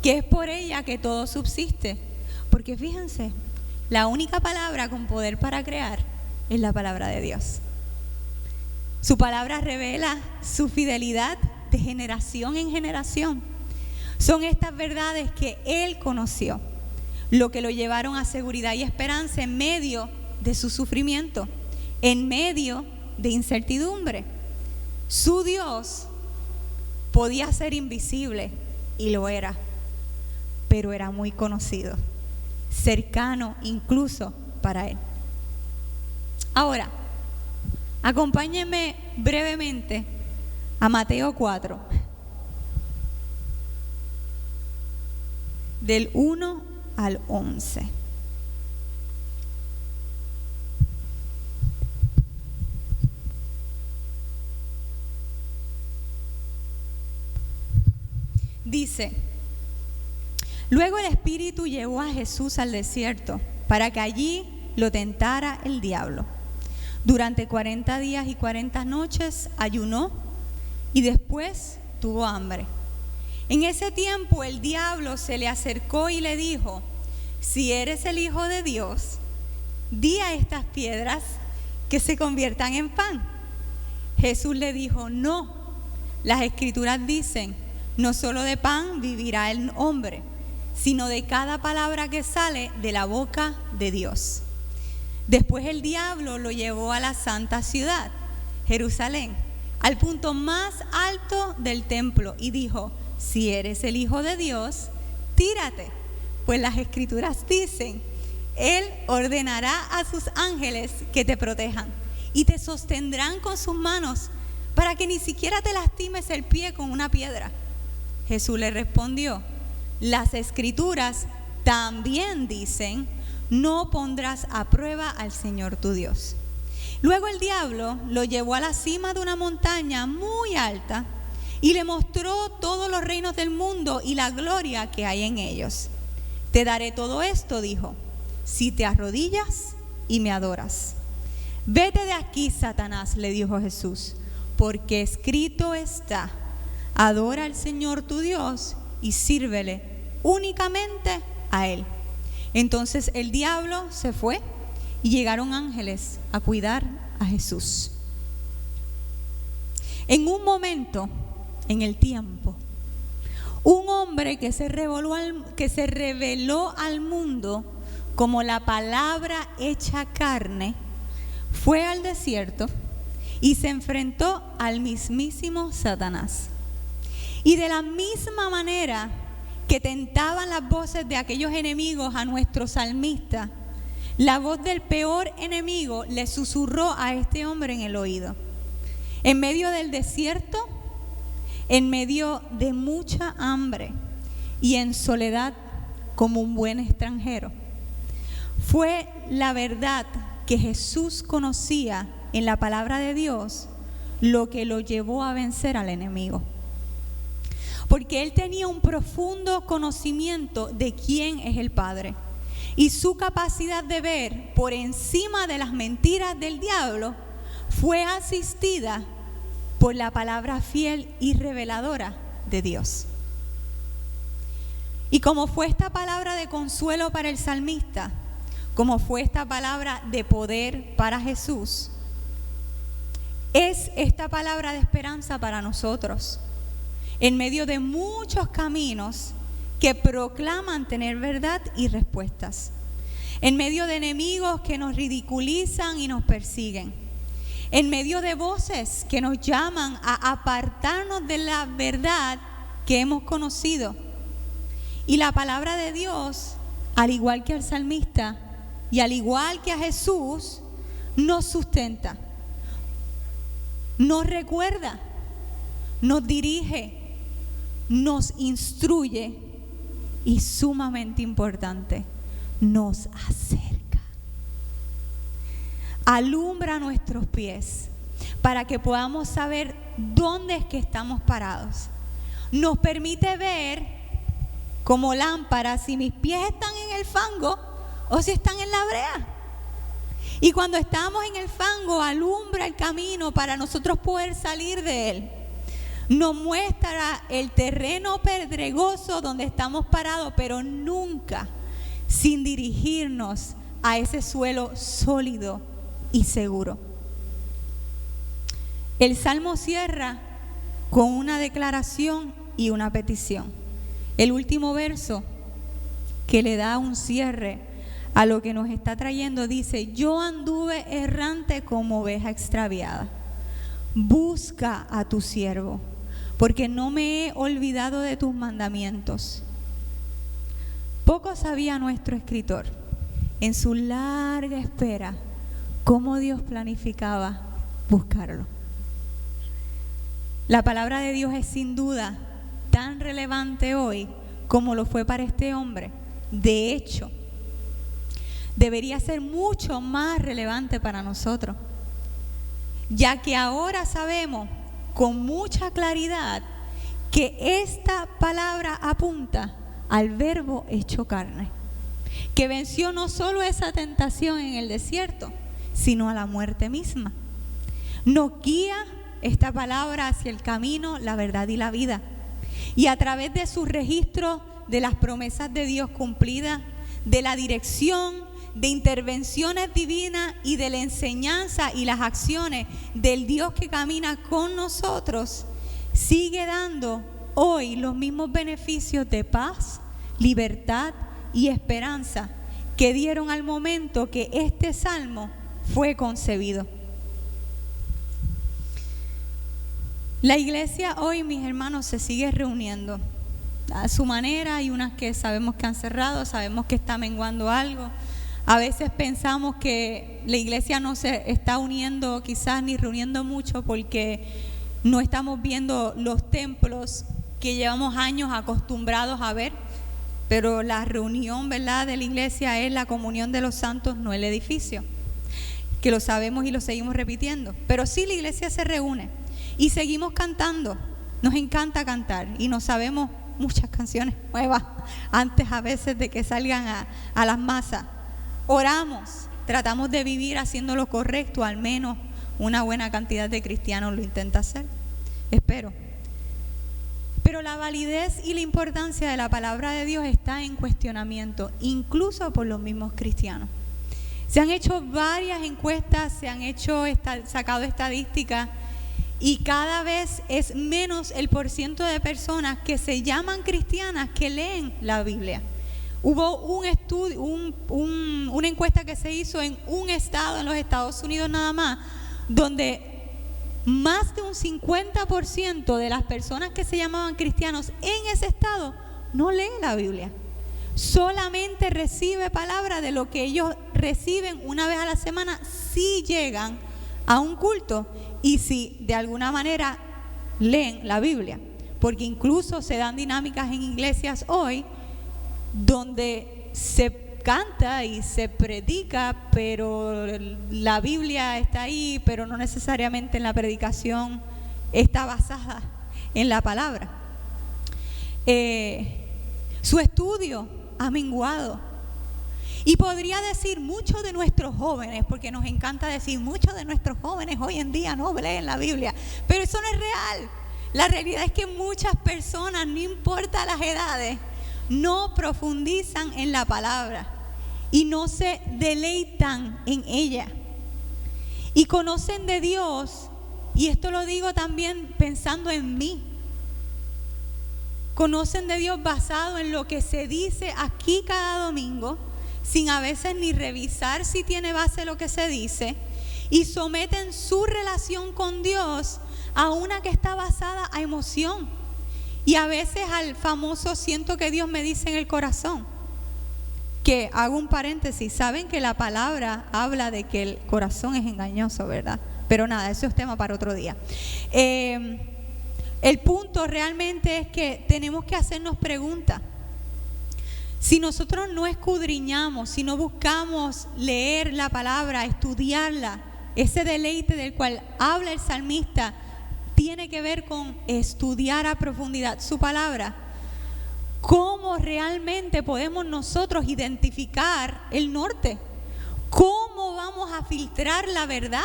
que es por ella que todo subsiste. Porque fíjense, la única palabra con poder para crear es la palabra de Dios. Su palabra revela su fidelidad de generación en generación. Son estas verdades que él conoció, lo que lo llevaron a seguridad y esperanza en medio de su sufrimiento, en medio de incertidumbre. Su Dios podía ser invisible, y lo era, pero era muy conocido, cercano incluso para él. Ahora, acompáñenme brevemente a Mateo 4, del 1 al 11. Dice: luego el Espíritu llevó a Jesús al desierto para que allí lo tentara el diablo. Durante 40 días y 40 noches ayunó y después tuvo hambre. En ese tiempo el diablo se le acercó y le dijo: si eres el Hijo de Dios, di a estas piedras que se conviertan en pan. Jesús le dijo: no, las Escrituras dicen, no solo de pan vivirá el hombre, sino de cada palabra que sale de la boca de Dios. Después el diablo lo llevó a la santa ciudad, Jerusalén, al punto más alto del templo y dijo: si eres el Hijo de Dios, tírate, pues las Escrituras dicen, Él ordenará a sus ángeles que te protejan y te sostendrán con sus manos para que ni siquiera te lastimes el pie con una piedra. Jesús le respondió: las Escrituras también dicen, no pondrás a prueba al Señor tu Dios. Luego el diablo lo llevó a la cima de una montaña muy alta y le mostró todos los reinos del mundo y la gloria que hay en ellos. Te daré todo esto, dijo, si te arrodillas y me adoras. Vete de aquí, Satanás, le dijo Jesús, porque escrito está, adora al Señor tu Dios y sírvele únicamente a Él. Entonces el diablo se fue y llegaron ángeles a cuidar a Jesús. En un momento, en el tiempo, un hombre que se reveló al mundo como la palabra hecha carne, fue al desierto y se enfrentó al mismísimo Satanás. Y de la misma manera que tentaban las voces de aquellos enemigos a nuestro salmista, la voz del peor enemigo le susurró a este hombre en el oído. En medio del desierto, en medio de mucha hambre y en soledad como un buen extranjero. Fue la verdad que Jesús conocía en la palabra de Dios lo que lo llevó a vencer al enemigo. Porque él tenía un profundo conocimiento de quién es el Padre. Y su capacidad de ver por encima de las mentiras del diablo fue asistida por la palabra fiel y reveladora de Dios. Y como fue esta palabra de consuelo para el salmista, como fue esta palabra de poder para Jesús, es esta palabra de esperanza para nosotros. En medio de muchos caminos que proclaman tener verdad y respuestas. En medio de enemigos que nos ridiculizan y nos persiguen. En medio de voces que nos llaman a apartarnos de la verdad que hemos conocido. Y la palabra de Dios, al igual que al salmista y al igual que a Jesús, nos sustenta, nos recuerda, nos dirige, nos instruye y, sumamente importante, nos acerca. Alumbra nuestros pies para que podamos saber dónde es que estamos parados. Nos permite ver como lámparas si mis pies están en el fango o si están en la brea. Y cuando estamos en el fango, alumbra el camino para nosotros poder salir de él. Nos muestra el terreno pedregoso donde estamos parados, pero nunca sin dirigirnos a ese suelo sólido y seguro. El Salmo cierra con una declaración y una petición. El último verso que le da un cierre a lo que nos está trayendo dice: yo anduve errante como oveja extraviada. Busca a tu siervo, porque no me he olvidado de tus mandamientos. Poco sabía nuestro escritor, en su larga espera, cómo Dios planificaba buscarlo. La palabra de Dios es sin duda tan relevante hoy como lo fue para este hombre. De hecho, debería ser mucho más relevante para nosotros, ya que ahora sabemos con mucha claridad que esta palabra apunta al Verbo hecho carne, que venció no solo esa tentación en el desierto, sino a la muerte misma. Nos guía esta palabra hacia el camino, la verdad y la vida. Y a través de sus registros de las promesas de Dios cumplidas, de la dirección, de intervenciones divinas y de la enseñanza y las acciones del Dios que camina con nosotros, sigue dando hoy los mismos beneficios de paz, libertad y esperanza que dieron al momento que este salmo fue concebido. La iglesia hoy, mis hermanos, se sigue reuniendo a su manera. Hay unas que sabemos que han cerrado, sabemos que está menguando algo. A veces pensamos que la iglesia no se está uniendo quizás ni reuniendo mucho porque no estamos viendo los templos que llevamos años acostumbrados a ver. Pero la reunión, ¿verdad?, de la iglesia es la comunión de los santos, no el edificio, que lo sabemos y lo seguimos repitiendo. Pero sí, la iglesia se reúne y seguimos cantando. Nos encanta cantar y nos sabemos muchas canciones nuevas antes a veces de que salgan a las masas. Oramos, tratamos de vivir haciendo lo correcto, al menos una buena cantidad de cristianos lo intenta hacer, espero. Pero la validez y la importancia de la palabra de Dios está en cuestionamiento, incluso por los mismos cristianos. Se han hecho varias encuestas, se han sacado estadísticas, y cada vez es menos el porciento de personas que se llaman cristianas que leen la Biblia. Hubo un estudio, una encuesta que se hizo en un estado en los Estados Unidos nada más, donde más de un 50% de las personas que se llamaban cristianos en ese estado no leen la Biblia. Solamente recibe palabra de lo que ellos reciben una vez a la semana si llegan a un culto y si de alguna manera leen la Biblia. Porque incluso se dan dinámicas en iglesias hoy donde se canta y se predica, pero la Biblia está ahí, pero no necesariamente en la predicación está basada en la palabra. Su estudio ha menguado. Y podría decir muchos de nuestros jóvenes, porque nos encanta decir muchos de nuestros jóvenes hoy en día no leen la Biblia, pero eso no es real. La realidad es que muchas personas, no importa las edades, no profundizan en la palabra y no se deleitan en ella. Y conocen de Dios, y esto lo digo también pensando en mí, conocen de Dios basado en lo que se dice aquí cada domingo, sin a veces ni revisar si tiene base lo que se dice, y someten su relación con Dios a una que está basada a emoción y a veces al famoso siento que Dios me dice en el corazón. Que hago un paréntesis, saben que la palabra habla de que el corazón es engañoso, ¿verdad? Pero nada, eso es tema para otro día. El punto realmente es que tenemos que hacernos preguntas. Si nosotros no escudriñamos, si no buscamos leer la palabra, estudiarla, ese deleite del cual habla el salmista tiene que ver con estudiar a profundidad su palabra. ¿Cómo realmente podemos nosotros identificar el norte? ¿Cómo vamos a filtrar la verdad?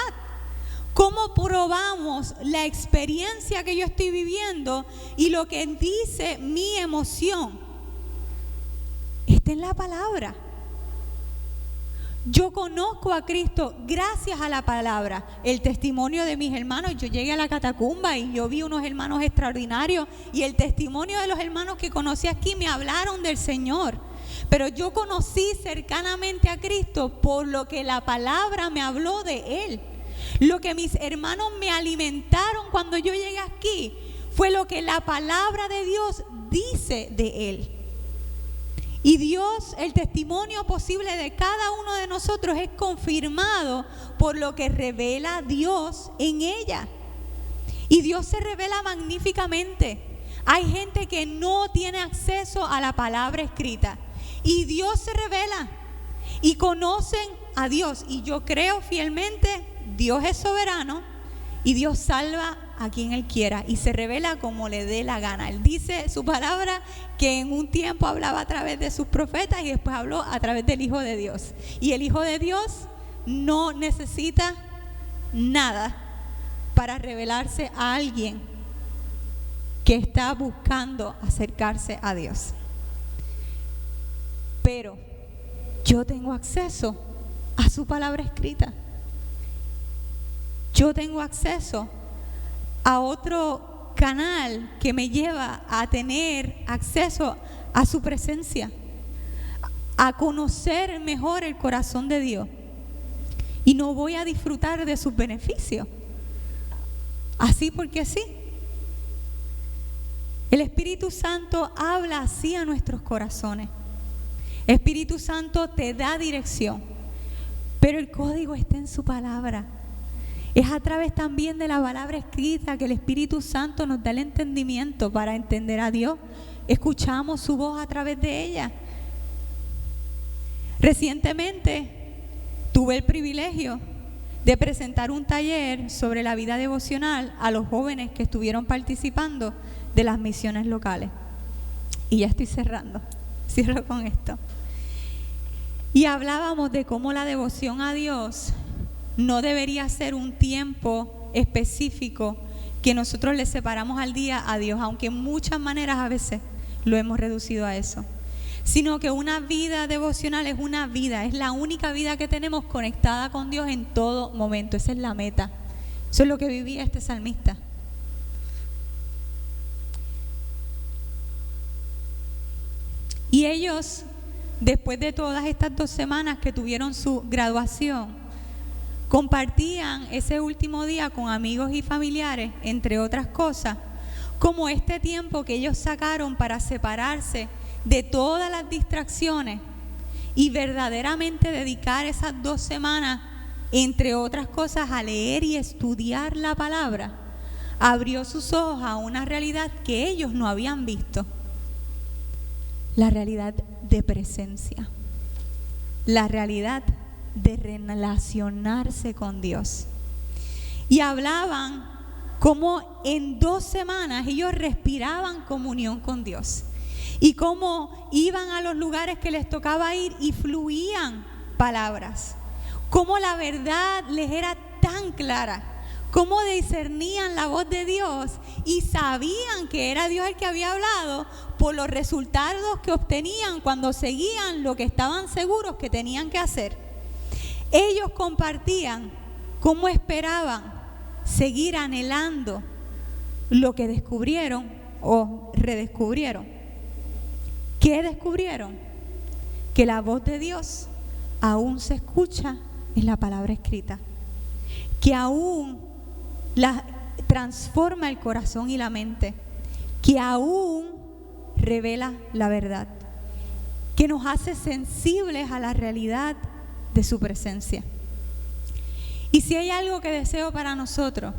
¿Cómo probamos la experiencia que yo estoy viviendo y lo que dice mi emoción? Está en la palabra. Yo conozco a Cristo gracias a la palabra, el testimonio de mis hermanos. Yo llegué a la catacumba y yo vi unos hermanos extraordinarios y el testimonio de los hermanos que conocí aquí me hablaron del Señor. Pero yo conocí cercanamente a Cristo por lo que la palabra me habló de Él. Lo que mis hermanos me alimentaron cuando yo llegué aquí fue lo que la palabra de Dios dice de Él. Y Dios, el testimonio posible de cada uno de nosotros es confirmado por lo que revela Dios en ella. Y Dios se revela magníficamente. Hay gente que no tiene acceso a la palabra escrita. Y Dios se revela. Y conocen a Dios. Y yo creo fielmente, Dios es soberano. Y Dios salva a quien Él quiera y se revela como le dé la gana. Él dice su palabra que en un tiempo hablaba a través de sus profetas y después habló a través del Hijo de Dios. Y el Hijo de Dios no necesita nada para revelarse a alguien que está buscando acercarse a Dios. Pero yo tengo acceso a su palabra escrita. Yo tengo acceso a otro canal que me lleva a tener acceso a su presencia, a conocer mejor el corazón de Dios. Y no voy a disfrutar de sus beneficios, así porque sí. El Espíritu Santo habla así a nuestros corazones. El Espíritu Santo te da dirección, pero el código está en su palabra. Es a través también de la palabra escrita que el Espíritu Santo nos da el entendimiento para entender a Dios. Escuchamos su voz a través de ella. Recientemente tuve el privilegio de presentar un taller sobre la vida devocional a los jóvenes que estuvieron participando de las misiones locales. Y ya estoy cerrando. Cierro con esto. Y hablábamos de cómo la devoción a Dios no debería ser un tiempo específico que nosotros le separamos al día a Dios, aunque en muchas maneras a veces lo hemos reducido a eso, sino que una vida devocional es una vida, es la única vida que tenemos conectada con Dios en todo momento. Esa es la meta. Eso es lo que vivía este salmista. Y ellos, después de todas estas 2 semanas que tuvieron su graduación, compartían ese último día con amigos y familiares, entre otras cosas, como este tiempo que ellos sacaron para separarse de todas las distracciones y verdaderamente dedicar esas 2 semanas, entre otras cosas, a leer y estudiar la palabra, abrió sus ojos a una realidad que ellos no habían visto. La realidad de presencia, la realidad de relacionarse con Dios. Y hablaban cómo en 2 semanas ellos respiraban comunión con Dios y cómo iban a los lugares que les tocaba ir y fluían palabras, cómo la verdad les era tan clara, cómo discernían la voz de Dios y sabían que era Dios el que había hablado por los resultados que obtenían cuando seguían lo que estaban seguros que tenían que hacer. Ellos compartían cómo esperaban seguir anhelando lo que descubrieron o redescubrieron. ¿Qué descubrieron? Que la voz de Dios aún se escucha en la palabra escrita, que aún transforma el corazón y la mente, que aún revela la verdad, que nos hace sensibles a la realidad de su presencia. Y si hay algo que deseo para nosotros,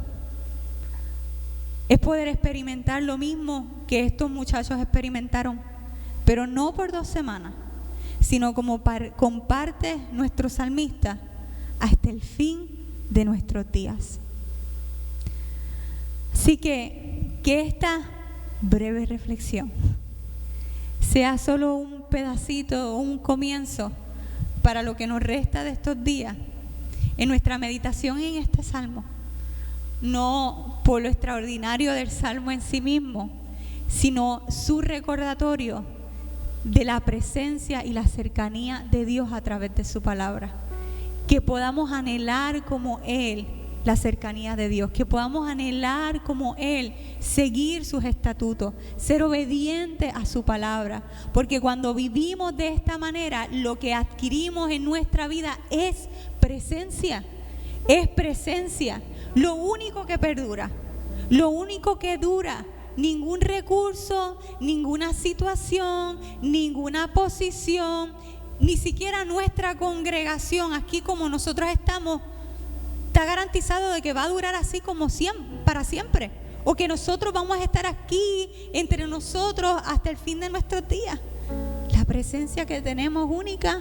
es poder experimentar lo mismo que estos muchachos experimentaron, pero no por 2 semanas, sino como comparte nuestro salmista, hasta el fin de nuestros días. Así que esta breve reflexión sea solo un pedacito o un comienzo para lo que nos resta de estos días, en nuestra meditación en este salmo, no por lo extraordinario del salmo en sí mismo, sino su recordatorio de la presencia y la cercanía de Dios a través de su palabra. Que podamos anhelar como Él la cercanía de Dios, que podamos anhelar como Él seguir sus estatutos, ser obedientes a su palabra, porque cuando vivimos de esta manera, lo que adquirimos en nuestra vida es presencia, lo único que perdura, lo único que dura. Ningún recurso, ninguna situación, ninguna posición, ni siquiera nuestra congregación aquí como nosotros estamos, está garantizado de que va a durar así como para siempre, o que nosotros vamos a estar aquí entre nosotros hasta el fin de nuestros días. La presencia que tenemos única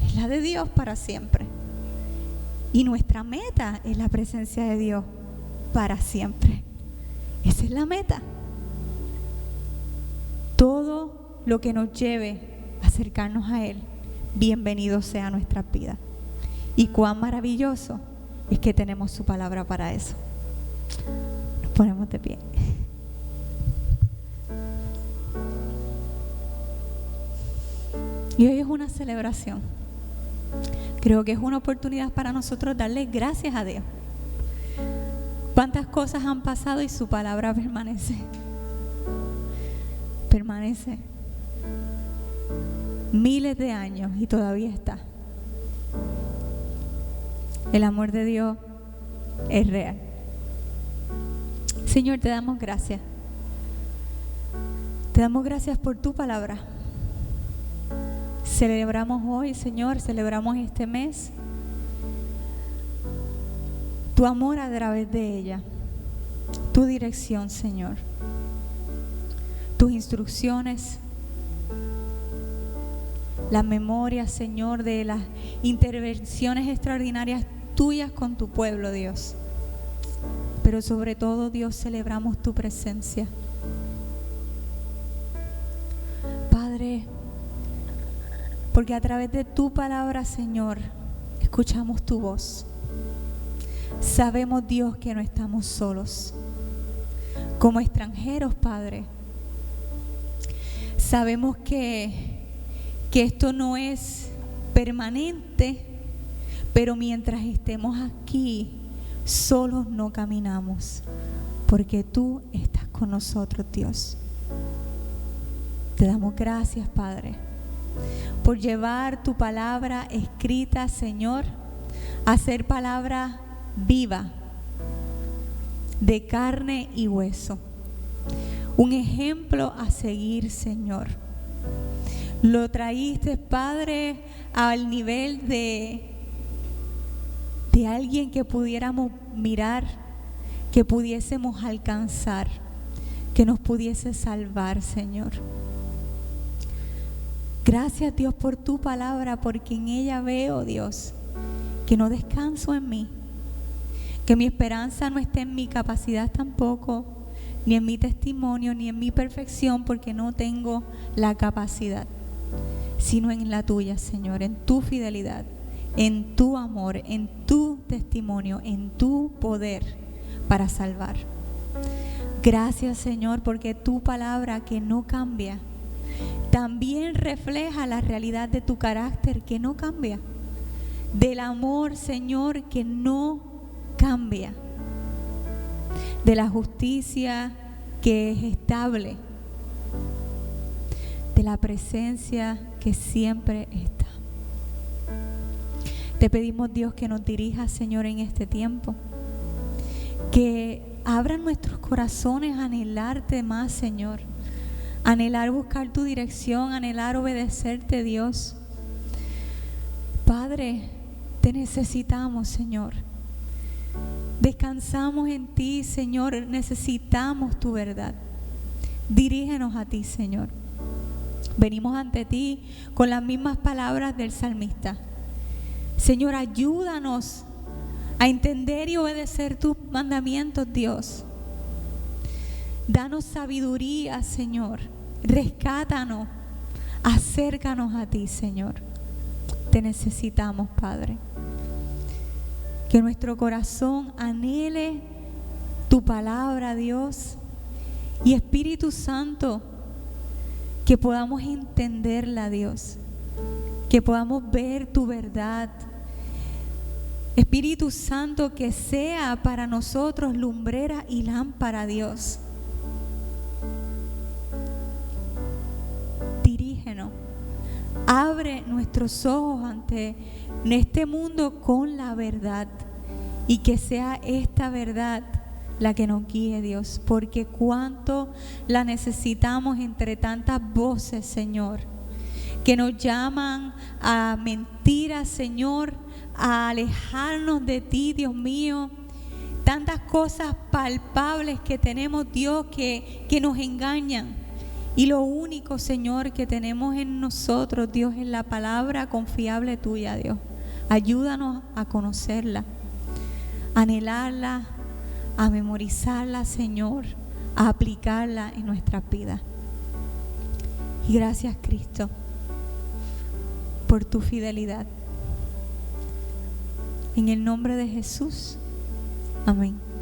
es la de Dios para siempre, y nuestra meta es la presencia de Dios para siempre. Esa es la meta. Todo lo que nos lleve a acercarnos a Él, bienvenido sea a nuestras vidas. Y cuán maravilloso es que tenemos su palabra para eso. Nos ponemos de pie. Y hoy es una celebración. Creo que es una oportunidad para nosotros darle gracias a Dios. ¿Cuántas cosas han pasado y su palabra permanece? Permanece miles de años y todavía está. El amor de Dios es real. Señor, te damos gracias. Te damos gracias por tu palabra. Celebramos hoy, Señor, celebramos este mes tu amor a través de ella, tu dirección, Señor, tus instrucciones, la memoria, Señor, de las intervenciones extraordinarias tuyas con tu pueblo, Dios. Pero sobre todo, Dios, celebramos tu presencia. Padre, porque a través de tu palabra, Señor, escuchamos tu voz. Sabemos, Dios, que no estamos solos. Como extranjeros, Padre, sabemos que esto no es permanente, pero mientras estemos aquí, solos no caminamos, porque tú estás con nosotros, Dios. Te damos gracias, Padre, por llevar tu palabra escrita, Señor, a ser palabra viva, de carne y hueso. Un ejemplo a seguir, Señor. Lo traíste, Padre, al nivel de alguien que pudiéramos mirar, que pudiésemos alcanzar, que nos pudiese salvar, Señor. Gracias, Dios, por tu palabra, porque en ella veo, Dios, que no descanso en mí, que mi esperanza no está en mi capacidad tampoco, ni en mi testimonio, ni en mi perfección, porque no tengo la capacidad, sino en la tuya, Señor, en tu fidelidad, en tu amor, en tu testimonio, en tu poder para salvar. Gracias, Señor, porque tu palabra, que no cambia, también refleja la realidad de tu carácter, que no cambia, del amor, Señor, que no cambia, de la justicia que es estable, de la presencia que siempre está. Te pedimos, Dios, que nos dirijas, Señor, en este tiempo, que abran nuestros corazones a anhelarte más, Señor, anhelar buscar tu dirección, anhelar obedecerte, Dios. Padre, te necesitamos, Señor. Descansamos en ti, Señor. Necesitamos tu verdad. Dirígenos a ti, Señor. Venimos ante ti con las mismas palabras del salmista. Señor, ayúdanos a entender y obedecer tus mandamientos, Dios. Danos sabiduría, Señor. Rescátanos. Acércanos a ti, Señor. Te necesitamos, Padre. Que nuestro corazón anhele tu palabra, Dios. Y Espíritu Santo, que podamos entenderla, Dios. Que podamos ver tu verdad. Espíritu Santo, que sea para nosotros lumbrera y lámpara, Dios. Dirígenos. Abre nuestros ojos ante este mundo con la verdad. Y que sea esta verdad la que nos guíe, Dios. Porque cuánto la necesitamos entre tantas voces, Señor, que nos llaman a mentiras, Señor, a alejarnos de ti, Dios mío. Tantas cosas palpables que tenemos, Dios, que nos engañan. Y lo único, Señor, que tenemos en nosotros, Dios, es la palabra confiable tuya, Dios. Ayúdanos a conocerla, a anhelarla, a memorizarla, Señor, a aplicarla en nuestras vidas. Y gracias, Cristo, por tu fidelidad. En el nombre de Jesús. Amén.